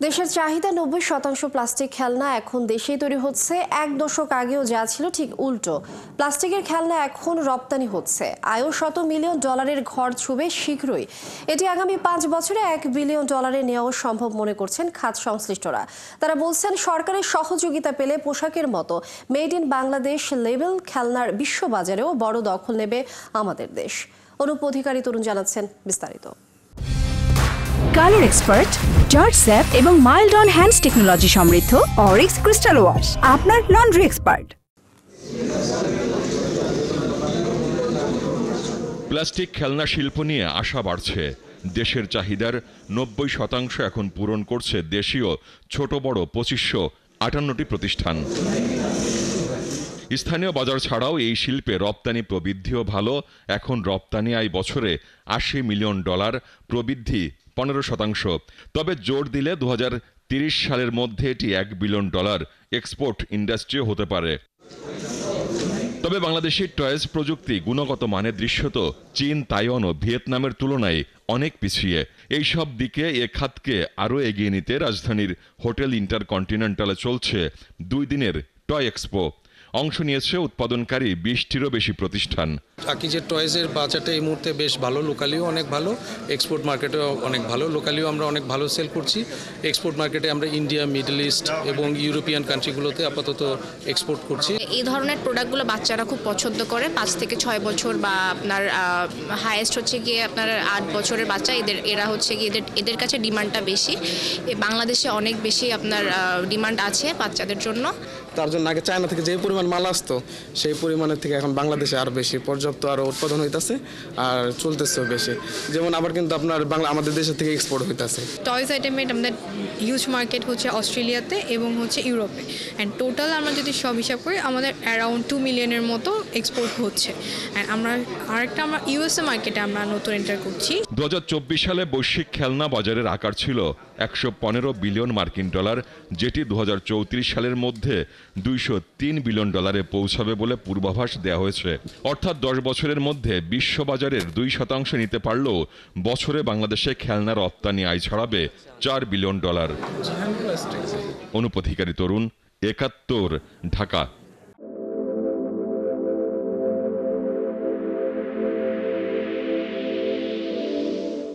দেশের চাহিদা 90% প্লাস্টিক খেলনা এখন দেশেই তৈরি হচ্ছে। এক দশক আগেও যা ছিল ঠিক উল্টো। প্লাস্টিকের খেলনা এখন রপ্তানি হচ্ছে। আয়ও $100 মিলিয়ন ঘর ছুঁবে শীঘ্রই। এটি আগামী 5 বছরে $1 বিলিয়ন নেওয়াও সম্ভব মনে করছেন খাত সংশ্লিষ্টরা। তারা বলছেন সরকারের সহযোগিতা পেলে পোশাকের মতো মেড ইন বাংলাদেশ লেবেল খেলনার বিশ্ববাজারেও বড় দখল নেবে আমাদের দেশ। অনুপ অধিকারী তরুণ জানাচ্ছেন বিস্তারিত। কালার এক্সপার্ট, জর্জ স্যাপ এবং মাইল্ড অন হ্যান্ডস টেকনোলজি সমৃদ্ধ অরিক্স ক্রিস্টাল ওয়াশ আপনার লন্ড্রি এক্সপার্ট। প্লাস্টিক খেলনা শিল্প নিয়ে আশা বাড়ছে। দেশের চাহিদার 90% এখন পূরণ করছে দেশীয় ছোট বড় 2558টি প্রতিষ্ঠান। স্থানীয় বাজার ছাড়াও এই শিল্পে রপ্তানি প্রবৃদ্ধিও ভালো। এখন রপ্তানি আয় বছরে $80 মিলিয়ন, প্রবৃদ্ধি 15%। তবে জোর দিলে 2030 সালের মধ্যে এটি $1 বিলিয়ন এক্সপোর্ট ইন্ডাস্ট্রিও হতে পারে। তবে বাংলাদেশের টয়েজ প্রযুক্তি গুণগত মানের দৃশ্যত চীন, তাইওয়ান ও ভিয়েতনামের তুলনায় অনেক পিছিয়ে। এই সব দিকে এ খাতকে আরও এগিয়ে নিতে রাজধানীর হোটেল ইন্টারকন্টিনেন্টালে চলছে 2 দিনের টয় এক্সপো। অংশ নিয়েছে উৎপাদনকারী 20টিরও বেশি প্রতিষ্ঠান। আকিজের টয়েজের বাজারটা এই মুহূর্তে বেশ ভালো, লোকালিও অনেক ভালো, এক্সপোর্ট মার্কেটেও অনেক ভালো। লোকালিও আমরা অনেক ভালো সেল করছি। এক্সপোর্ট মার্কেটে আমরা ইন্ডিয়া, মিডল ইস্ট এবং ইউরোপিয়ান কান্ট্রিগুলোতে আপাতত এক্সপোর্ট করছি। এই ধরনের প্রোডাক্টগুলো বাচ্চারা খুব পছন্দ করে। 5 থেকে 6 বছর বা আপনার হাইয়েস্ট হচ্ছে গিয়ে আপনার 8 বছরের বাচ্চা, এরা হচ্ছে গিয়ে এদের কাছে ডিমান্ডটা বেশি। বাংলাদেশে অনেক বেশি আপনার ডিমান্ড আছে বাচ্চাদের জন্য। তার জন্য আগে চায়না থেকে যে পরিমাণ মাল আসতো সেই পরিমাণের থেকে এখন বাংলাদেশে আরও বেশি পর্যাপ্ত আরও উৎপাদন হইতেছে আর চলতেছেও বেশি। যেমন আবার কিন্তু আপনার আমাদের দেশের থেকে এক্সপোর্ট হইতেছে। টয়েস আইটেমের আমাদের হিউজ মার্কেট হচ্ছে অস্ট্রেলিয়াতে এবং হচ্ছে ইউরোপে। অ্যান্ড টোটাল আমরা যদি সব হিসাব করি আমাদের অ্যারাউন্ড 2 মিলিয়নের মতো এক্সপোর্ট হচ্ছে। অ্যান্ড আমরা ইউএসএ মার্কেটে আমরা নতুন এন্টার করছি। 2024 সালে বৈশ্বিক খেলনা বাজারের আকার ছিল $115 বিলিয়ন, যেটি 2034 সালের মধ্যে $203 বিলিয়ন পৌঁছাবে বলে পূর্বাভাস দেওয়া হয়েছে। অর্থাৎ 10 বছরের মধ্যে বিশ্ববাজারের 2% নিতে পারলেও বছরে বাংলাদেশে খেলনা রপ্তানি আয় ছড়াবে $4 বিলিয়ন। অনুপ অধিকারী তরুণ, 71, ঢাকা।